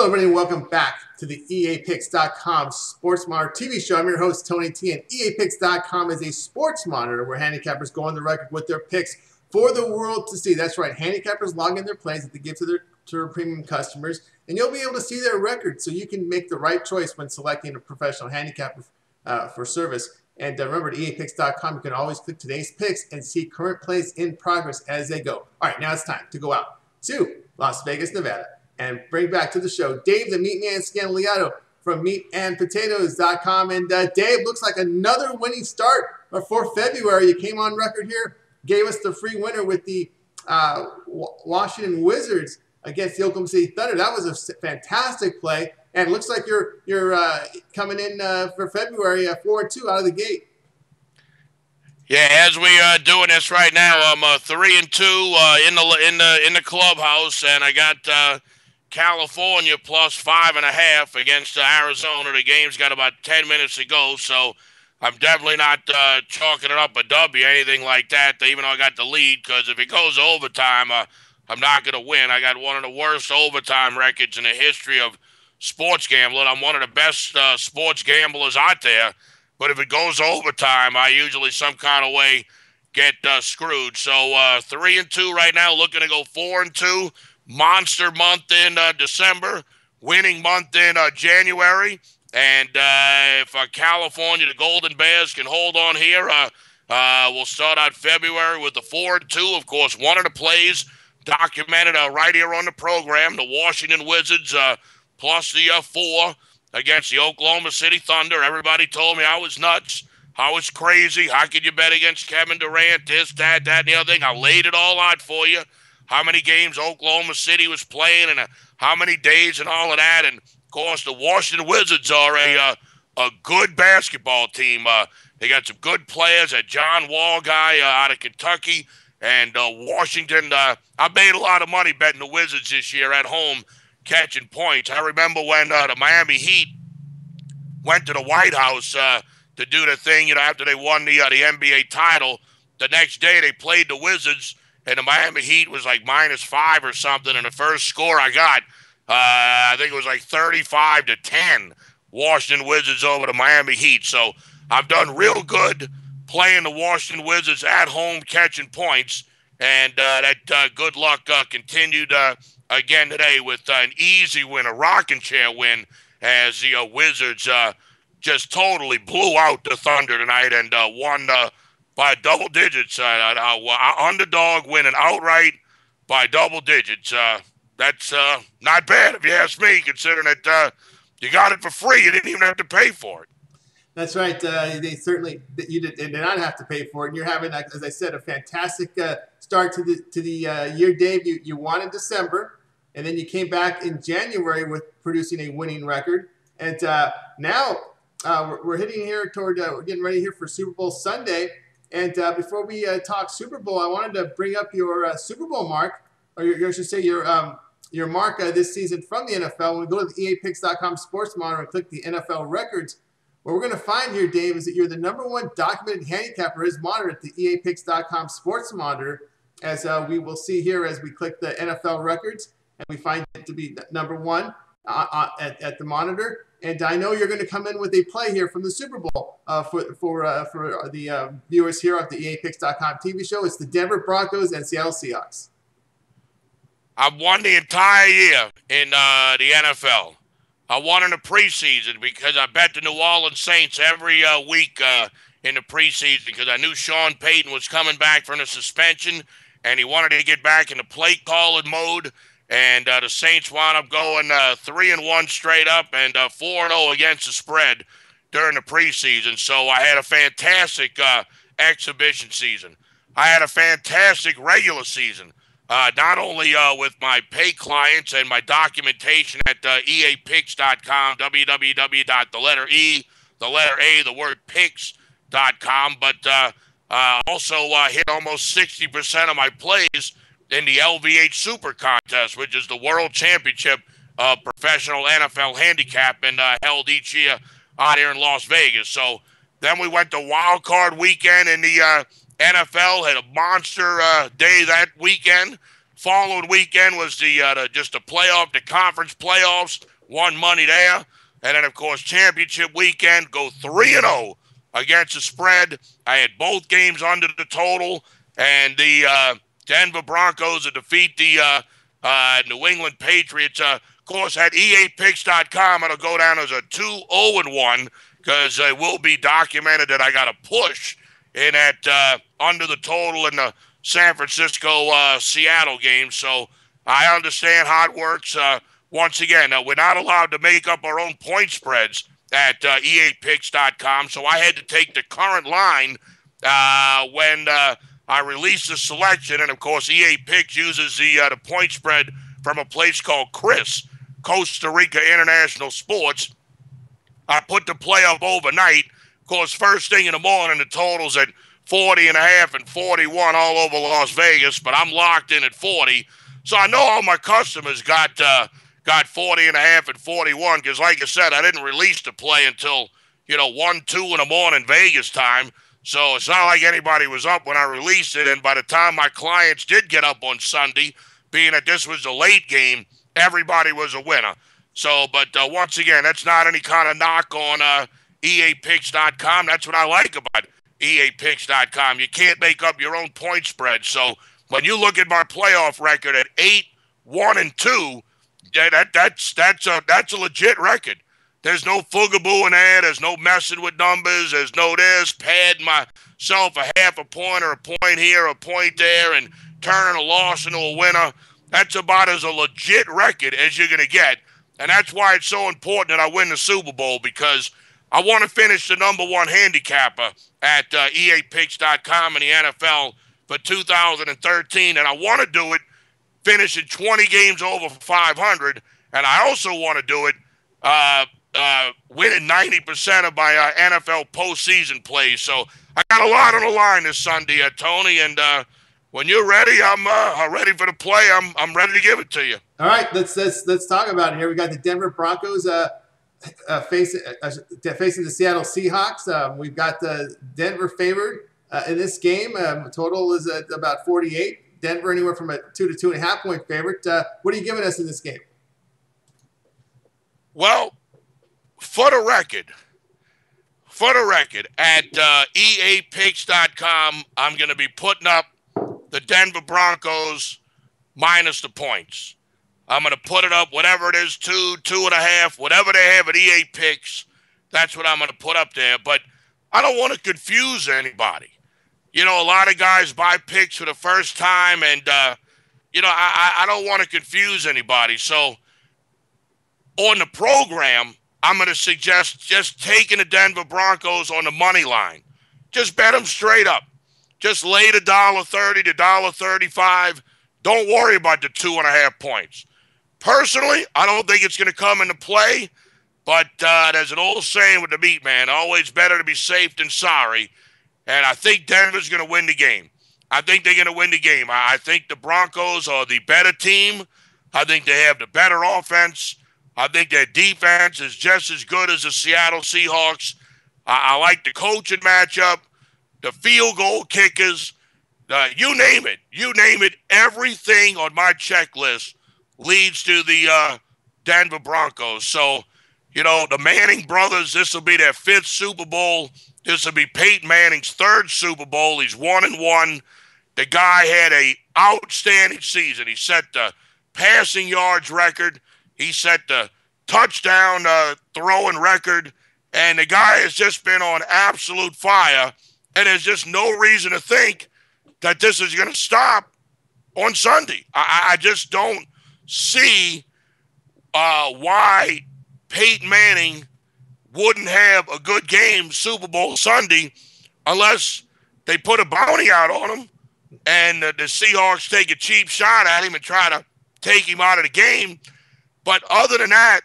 everybody, and welcome back to the EAPicks.com Sports Monitor TV show. I'm your host, Tony T, and EAPicks.com is a sports monitor where handicappers go on the record with their picks for the world to see. That's right, handicappers log in their plays that they give to their premium customers, and you'll be able to see their record so you can make the right choice when selecting a professional handicapper for service. And remember, at EAPicks.com, you can always click today's picks and see current plays in progress as they go. All right, now it's time to go out to Las Vegas, Nevada, and bring back to the show Dave the Meatman Scandaliato from meatandpotatoes.com. And Dave, looks like another winning start for February. You came on record here, gave us the free winner with the Washington Wizards against the Oklahoma City Thunder. That was a fantastic play, and it looks like you're coming in for February 4-2 out of the gate. Yeah, as we are doing this right now, I'm 3-2 in the clubhouse, and I got California plus 5.5 against Arizona. The game's got about 10 minutes to go, so I'm definitely not chalking it up a W, anything like that, even though I got the lead, because if it goes to overtime, I'm not going to win. I got one of the worst overtime records in the history of sports gambling. I'm one of the best sports gamblers out there, but if it goes to overtime, I usually some kind of way get screwed. So 3-2 right now, looking to go 4-2. Monster month in December, winning month in January, and if California, the Golden Bears, can hold on here, we'll start out February with the 4-2. Of course, one of the plays documented right here on the program, the Washington Wizards plus the 4 against the Oklahoma City Thunder. Everybody told me I was nuts, I was crazy. How could you bet against Kevin Durant, this, that, and the other thing? I laid it all out for you. How many games Oklahoma City was playing and how many days and all of that. And, of course, the Washington Wizards are a good basketball team. They got some good players. A John Wall guy out of Kentucky. And Washington, I made a lot of money betting the Wizards this year at home catching points. I remember when the Miami Heat went to the White House to do the thing, after they won the NBA title. The next day they played the Wizards, and the Miami Heat was like -5 or something. And the first score I got, I think it was like 35-10, Washington Wizards over the Miami Heat. So I've done real good playing the Washington Wizards at home, catching points. And that good luck continued again today with an easy win, a rocking chair win, as the Wizards just totally blew out the Thunder tonight and won by double digits. Underdog winning outright by double digits. That's not bad if you ask me, considering that you got it for free. You didn't even have to pay for it. That's right. You did not have to pay for it. And you're having, as I said, a fantastic start to the year, Dave. You won in December, and then you came back in January with producing a winning record. And now we're hitting here toward we're getting ready here for Super Bowl Sunday. And before we talk Super Bowl, I wanted to bring up your Super Bowl mark, or I should say your mark this season from the NFL. When we go to the EAPicks.com Sports Monitor and click the NFL records, what we're going to find here, Dave, is that you're the #1 documented handicapper as monitored at the EAPicks.com Sports Monitor, as we will see here as we click the NFL records, and we find it to be #1 at the monitor. And I know you're going to come in with a play here from the Super Bowl for the viewers here of the EAPicks.com TV show. It's the Denver Broncos and Seattle Seahawks. I've won the entire year in the NFL. I won in the preseason because I bet the New Orleans Saints every week in the preseason because I knew Sean Payton was coming back from the suspension and he wanted to get back into play calling mode. And the Saints wound up going 3-1 straight up and 4-0 against the spread during the preseason. So I had a fantastic exhibition season. I had a fantastic regular season, not only with my pay clients and my documentation at EAPicks.com, www.picks.com, but also hit almost 60% of my plays in the LVH Super Contest, which is the World Championship of Professional NFL Handicapping held each year out here in Las Vegas. So then we went to Wild Card Weekend in the NFL, had a monster day that weekend. Following weekend was the conference playoffs. won money there. And then, of course, championship weekend, go 3-0 against the spread. I had both games under the total. And the Denver Broncos to defeat the New England Patriots. Of course, at EAPicks.com, it'll go down as a 2-0-1 because it will be documented that I got a push in at under the total in the San Francisco Seattle game. So I understand how it works. Once again, we're not allowed to make up our own point spreads at EAPicks.com, so I had to take the current line when I released the selection. And, of course, EA Picks uses the point spread from a place called Chris, Costa Rica International Sports. I put the play up overnight. Of course, first thing in the morning, the total's at 40.5 and 41 all over Las Vegas, but I'm locked in at 40. So I know all my customers got 40.5 and 41 because, like I said, I didn't release the play until, 1, 2 in the morning Vegas time. So it's not like anybody was up when I released it. And by the time my clients did get up on Sunday, being that this was a late game, everybody was a winner. So, but once again, that's not any kind of knock on EAPicks.com. That's what I like about EAPicks.com. You can't make up your own point spread. So when you look at my playoff record at 8-1-2, that's a legit record. There's no foogaboo in there. There's no messing with numbers. There's no this, padding myself a half a point or a point here, a point there, and turning a loss into a winner. That's about as a legit record as you're going to get. And that's why it's so important that I win the Super Bowl, because I want to finish the #1 handicapper at EAPicks.com in the NFL for 2013. And I want to do it finishing 20 games over 500. And I also want to do it winning 90% of my NFL postseason plays. So I got a lot on the line this Sunday, Tony. And when you're ready, I'm ready for the play. I'm ready to give it to you. All right, let's talk about it here. We got the Denver Broncos facing the Seattle Seahawks. We've got the Denver favored in this game. Total is at about 48. Denver anywhere from a 2 to 2.5 point favorite. What are you giving us in this game? Well, for the record, at EAPicks.com, I'm going to be putting up the Denver Broncos minus the points. I'm going to put it up, whatever it is, 2, 2.5, whatever they have at EA Picks. That's what I'm going to put up there. But I don't want to confuse anybody. A lot of guys buy picks for the first time, and, I don't want to confuse anybody. So on the program, I'm going to suggest just taking the Denver Broncos on the money line. Just bet them straight up. Just lay the $1.30 to $1.35. Don't worry about the 2.5 points. Personally, I don't think it's going to come into play, but there's an old saying with the Meatman, always better to be safe than sorry, and I think Denver's going to win the game. I think they're going to win the game. I think the Broncos are the better team. I think they have the better offense. I think their defense is just as good as the Seattle Seahawks. I like the coaching matchup, the field goal kickers, you name it. You name it. Everything on my checklist leads to the Denver Broncos. So, the Manning brothers, this will be their 5th Super Bowl. This will be Peyton Manning's 3rd Super Bowl. He's 1-1. The guy had an outstanding season. He set the passing yards record. He set the touchdown throwing record. And the guy has just been on absolute fire. And there's just no reason to think that this is going to stop on Sunday. I just don't see why Peyton Manning wouldn't have a good game Super Bowl Sunday unless they put a bounty out on him and the Seahawks take a cheap shot at him and try to take him out of the game. But other than that,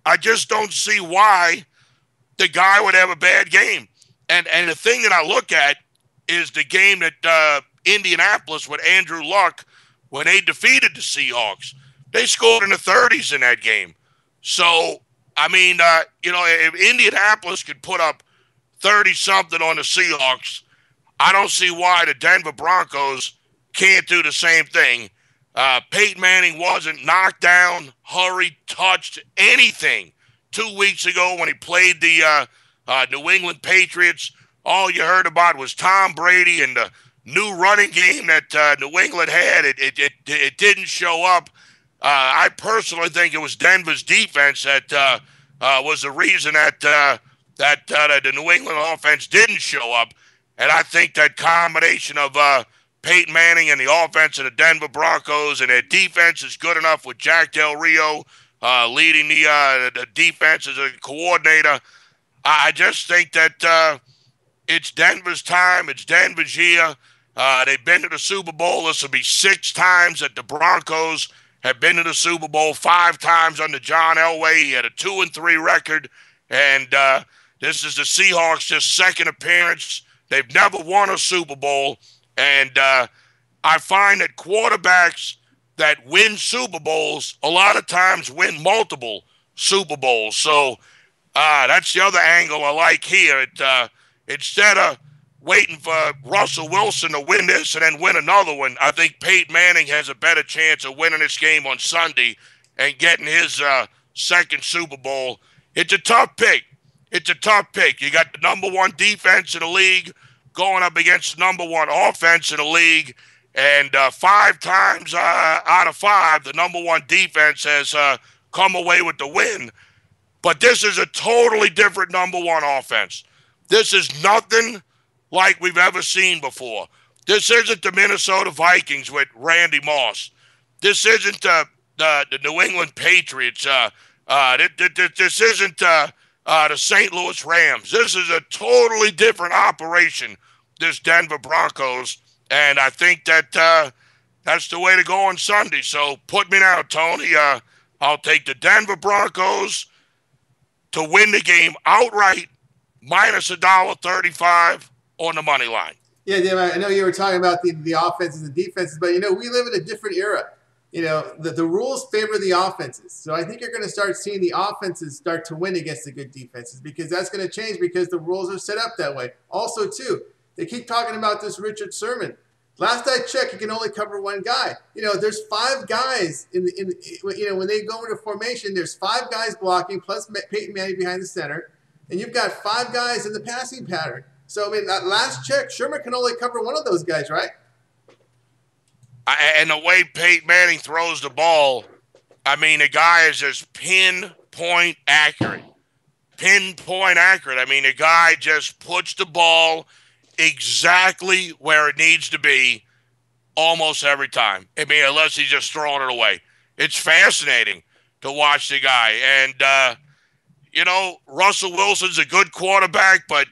I just don't see why the guy would have a bad game. And the thing that I look at is the game that Indianapolis with Andrew Luck, when they defeated the Seahawks, they scored in the 30s in that game. So, I mean, if Indianapolis could put up 30-something on the Seahawks, I don't see why the Denver Broncos can't do the same thing. Peyton Manning wasn't knocked down, hurried, touched anything 2 weeks ago when he played the New England Patriots. All you heard about was Tom Brady and the new running game that New England had. It didn't show up. I personally think it was Denver's defense that was the reason that the New England offense didn't show up. And I think that combination of Peyton Manning and the offense of the Denver Broncos and their defense is good enough with Jack Del Rio leading the defense as a coordinator. I just think that it's Denver's time. It's Denver's year. They've been to the Super Bowl. This will be 6 times that the Broncos have been to the Super Bowl, 5 times under John Elway. He had a 2-3 record. And this is the Seahawks' just second appearance. They've never won a Super Bowl. And I find that quarterbacks that win Super Bowls a lot of times win multiple Super Bowls. So that's the other angle I like here. Instead of waiting for Russell Wilson to win this and then win another one, I think Peyton Manning has a better chance of winning this game on Sunday and getting his second Super Bowl. It's a tough pick. It's a tough pick. You got the number 1 defense in the league going up against the number 1 offense in the league. And 5 times out of 5, the number 1 defense has come away with the win. But this is a totally different number 1 offense. This is nothing like we've ever seen before. This isn't the Minnesota Vikings with Randy Moss. This isn't the New England Patriots. This isn't the St. Louis Rams. This is a totally different operation, this Denver Broncos. And I think that that's the way to go on Sunday. So put me now, Tony. I'll take the Denver Broncos to win the game outright, minus $1.35 on the money line. Yeah, Dave, I know you were talking about the offenses and defenses, but, we live in a different era. The rules favor the offenses. So I think you're going to start seeing the offenses start to win against the good defenses because that's going to change because the rules are set up that way. Also, too, they keep talking about this Richard Sherman. Last I checked, he can only cover 1 guy. There's 5 guys when they go into formation, there's 5 guys blocking plus Peyton Manning behind the center, and you've got 5 guys in the passing pattern. So, that last check, Sherman can only cover 1 of those guys, right? And the way Peyton Manning throws the ball, the guy is just pinpoint accurate. Pinpoint accurate. The guy just puts the ball exactly where it needs to be almost every time. Unless he's just throwing it away. It's fascinating to watch the guy. And, Russell Wilson's a good quarterback, but,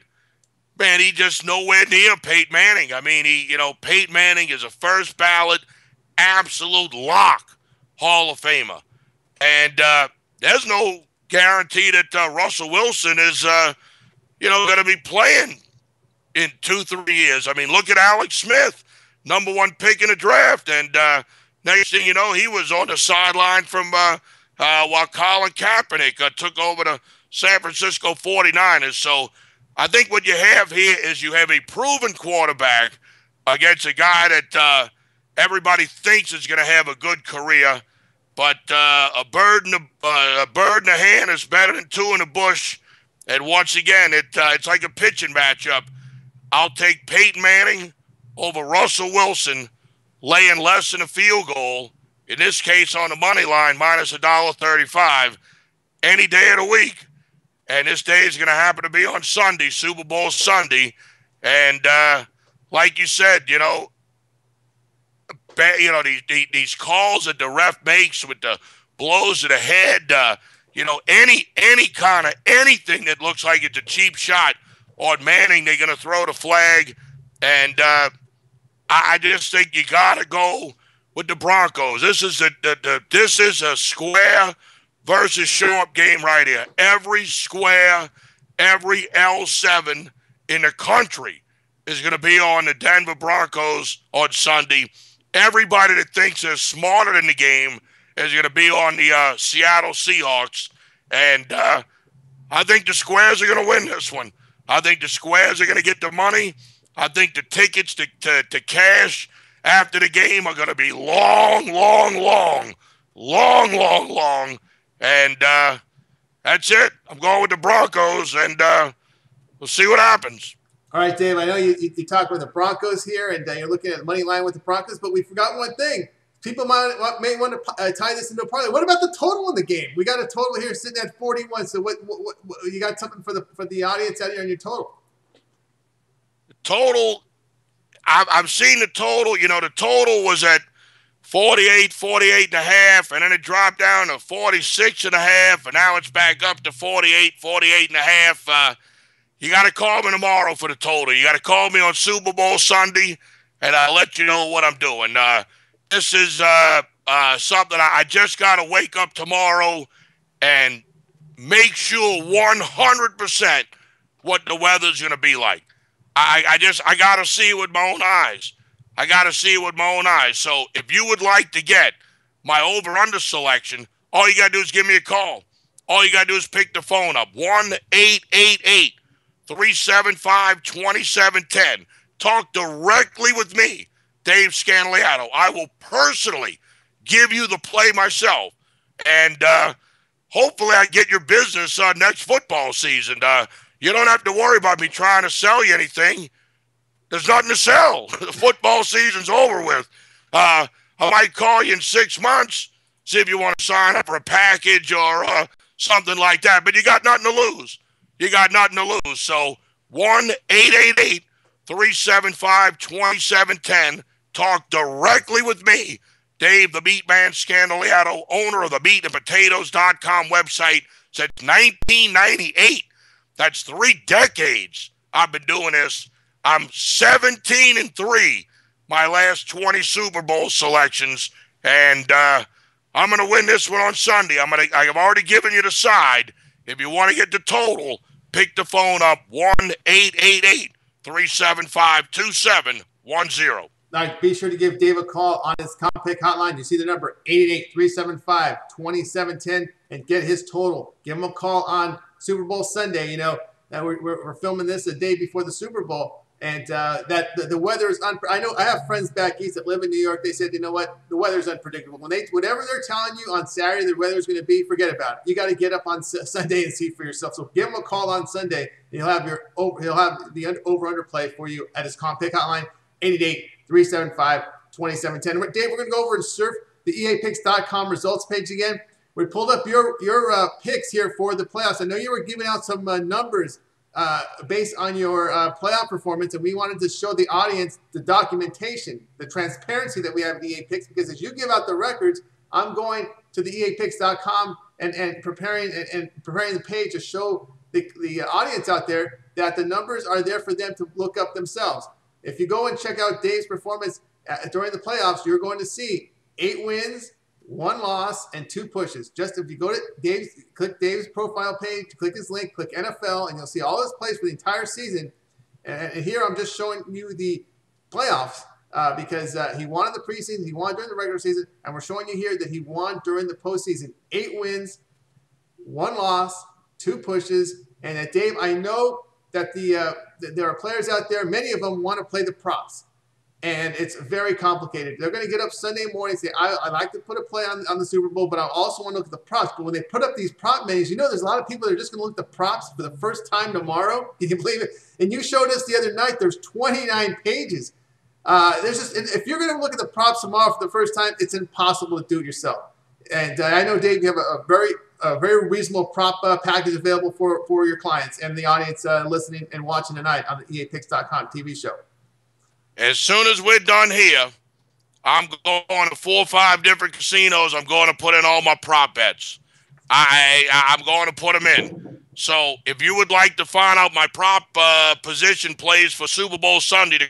man, he just nowhere near Peyton Manning. Peyton Manning is a first ballot, absolute lock Hall of Famer. And there's no guarantee that Russell Wilson is, going to be playing in 2-3 years. Look at Alex Smith, number 1 pick in the draft. And next thing you know, he was on the sideline from while Colin Kaepernick took over the San Francisco 49ers. So I think what you have here is you have a proven quarterback against a guy that everybody thinks is going to have a good career. But a bird in the hand is better than 2 in the bush. And once again, it's like a pitching matchup. I'll take Peyton Manning over Russell Wilson, laying less than a field goal, in this case on the money line, minus $1.35, any day of the week. And this day is going to happen to be on Sunday, Super Bowl Sunday. And like you said, these calls that the ref makes with the blows to the head, any kind of anything that looks like it's a cheap shot on Manning, they're going to throw the flag. And I just think you got to go with the Broncos. This is this is a square versus show-up game right here. Every square, every L7 in the country is going to be on the Denver Broncos on Sunday. Everybody that thinks they're smarter than the game is going to be on the Seattle Seahawks. And I think the Squares are going to win this one. I think the Squares are going to get the money. I think the tickets to cash after the game are going to be long, long, long, long, long, long. And that's it. I'm going with the Broncos, and we'll see what happens. All right, Dave, I know you talk about the Broncos here, and you're looking at money line with the Broncos, but we forgot one thing. People may want to tie this into a parlay. What about the total in the game? We got a total here sitting at 41. So what you got something for the audience out here on your total? The total, I've seen the total. You know, the total was at 48 and a half, and then it dropped down to 46 and a half, and now it's back up to 48 and a half. You got to call me tomorrow for the total. You got to call me on Super Bowl Sunday, and I'll let you know what I'm doing. This is something I just got to wake up tomorrow and make sure 100% what the weather's going to be like. I got to see it with my own eyes. I got to see it with my own eyes. So if you would like to get my over-under selection, all you got to do is give me a call. All you got to do is pick the phone up, 1-888-375-2710. Talk directly with me, Dave Scandaliato. I will personally give you the play myself. And hopefully I get your business next football season. You don't have to worry about me trying to sell you anything. There's nothing to sell. The football season's over with. I might call you in 6 months, see if you want to sign up for a package or something like that. But you got nothing to lose. You got nothing to lose. So 1-888-375-2710. Talk directly with me, Dave the Meatman Scandaliato, owner of the meatandpotatoes.com website since 1998. That's 3 decades I've been doing this. I'm 17-3 my last 20 Super Bowl selections, and I'm going to win this one on Sunday. I've already given you the side. If you want to get the total, pick the phone up, 1-888-375-2710. All right, be sure to give Dave a call on his comp pick hotline. You see the number 888-375-2710 and get his total. Give him a call on Super Bowl Sunday. You know, we're filming this a day before the Super Bowl, and that the weather is I know I have friends back east that live in New York. They said, you know what, the weather's unpredictable. Whatever they're telling you on Saturday the weather's going to be, forget about it. You got to get up on Sunday and see for yourself. So give him a call on Sunday, and he'll have the over-under play for you at his comp pick hotline, 888-375-2710. Dave, we're going to go over and surf the EAPicks.com results page again. We pulled up your picks here for the playoffs. I know you were giving out some numbers based on your playoff performance, and we wanted to show the audience the documentation, the transparency that we have in EA Picks, because as you give out the records, I'm going to the EAPicks.com and preparing the page to show the audience out there that the numbers are there for them to look up themselves. If you go and check out Dave's performance during the playoffs, you're going to see 8 wins, 1 loss, and 2 pushes. Just if you go to click Dave's profile page, click his link, click NFL, and you'll see all his plays for the entire season. And here I'm just showing you the playoffs because he won in the preseason, he won during the regular season, and we're showing you here that he won during the postseason. 8 wins, 1 loss, 2 pushes. And Dave, I know that there are players out there, many of them want to play the props. And it's very complicated. They're going to get up Sunday morning and say, I like to put a play on the Super Bowl, but I also want to look at the props. But when they put up these prop menus, you know there's a lot of people that are just going to look at the props for the first time tomorrow. Can you believe it? And you showed us the other night there's 29 pages. If you're going to look at the props tomorrow for the first time, it's impossible to do it yourself. And I know, Dave, you have a very reasonable prop package available for your clients and the audience listening and watching tonight on the EAPicks.com TV show. As soon as we're done here, I'm going to 4 or 5 different casinos. I'm going to put in all my prop bets. I'm going to put them in. So if you would like to find out my prop position plays for Super Bowl Sunday, the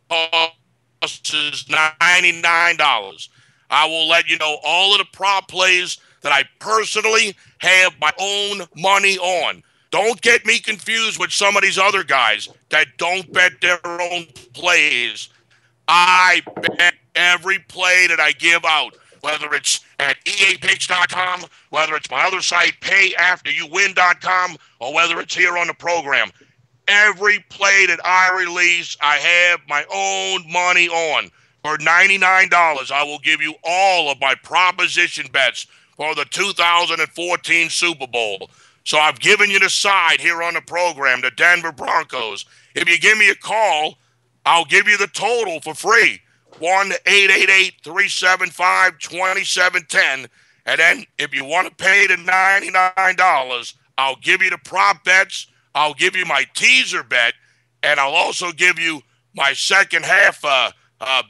cost is $99. I will let you know all of the prop plays that I personally have my own money on. Don't get me confused with some of these other guys that don't bet their own plays. I bet every play that I give out, whether it's at EAPicks.com, whether it's my other site, payafteryouwin.com, or whether it's here on the program. Every play that I release, I have my own money on. For $99, I will give you all of my proposition bets for the 2014 Super Bowl. So I've given you the side here on the program, the Denver Broncos. If you give me a call, I'll give you the total for free. 1-888-375-2710. And then if you want to pay the $99, I'll give you the prop bets. I'll give you my teaser bet. And I'll also give you my second half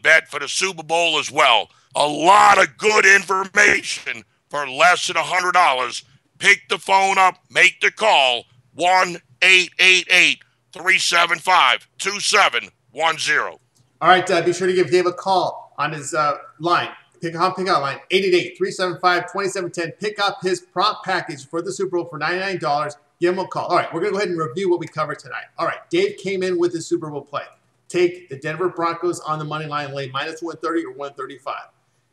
bet for the Super Bowl as well. A lot of good information for less than $100. Pick the phone up, make the call, 1-888-375-2710. All right, be sure to give Dave a call on his line. Pick out line, 888-375-2710. Pick up his prop package for the Super Bowl for $99. Give him a call. All right, we're going to go ahead and review what we covered tonight. All right, Dave came in with his Super Bowl play. Take the Denver Broncos on the money line, lay minus 130 or 135.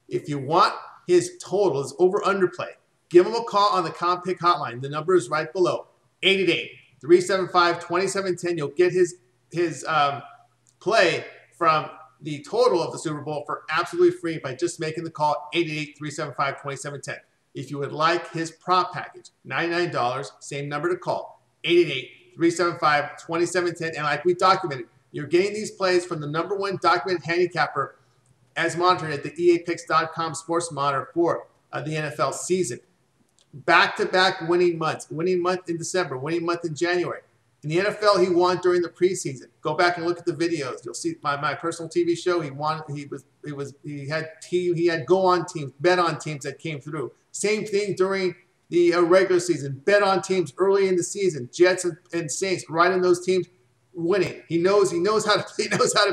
If you want his total, his over-under play, give him a call on the Comp Pick hotline. The number is right below, 888-375-2710. You'll get his play from the total of the Super Bowl for absolutely free by just making the call, 888-375-2710. If you would like his prop package, $99, same number to call, 888-375-2710. And like we documented, you're getting these plays from the #1 documented handicapper as monitored at the EAPicks.com sports monitor for the NFL season. Back-to-back winning months. Winning month in December, winning month in January. In the NFL, he won during the preseason. Go back and look at the videos. You'll see my personal TV show. He won. He had go on teams, bet on teams that came through. Same thing during the regular season. Bet on teams early in the season. Jets and Saints, right in those teams, winning. He knows how to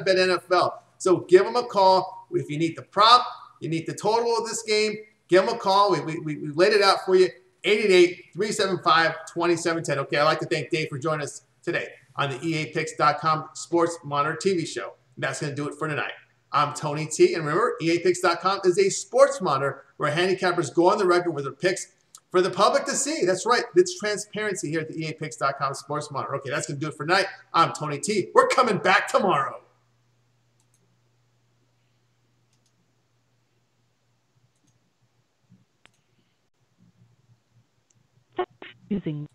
bet NFL. So give him a call if you need the prop, you need the total of this game. Give him a call. We laid it out for you. 888-375-2710. Okay, I'd like to thank Dave for joining us today on the EAPicks.com Sports Monitor TV show. And that's going to do it for tonight. I'm Tony T. And remember, EAPicks.com is a sports monitor where handicappers go on the record with their picks for the public to see. That's right. It's transparency here at the EAPicks.com Sports Monitor. Okay, that's going to do it for tonight. I'm Tony T. We're coming back tomorrow. Using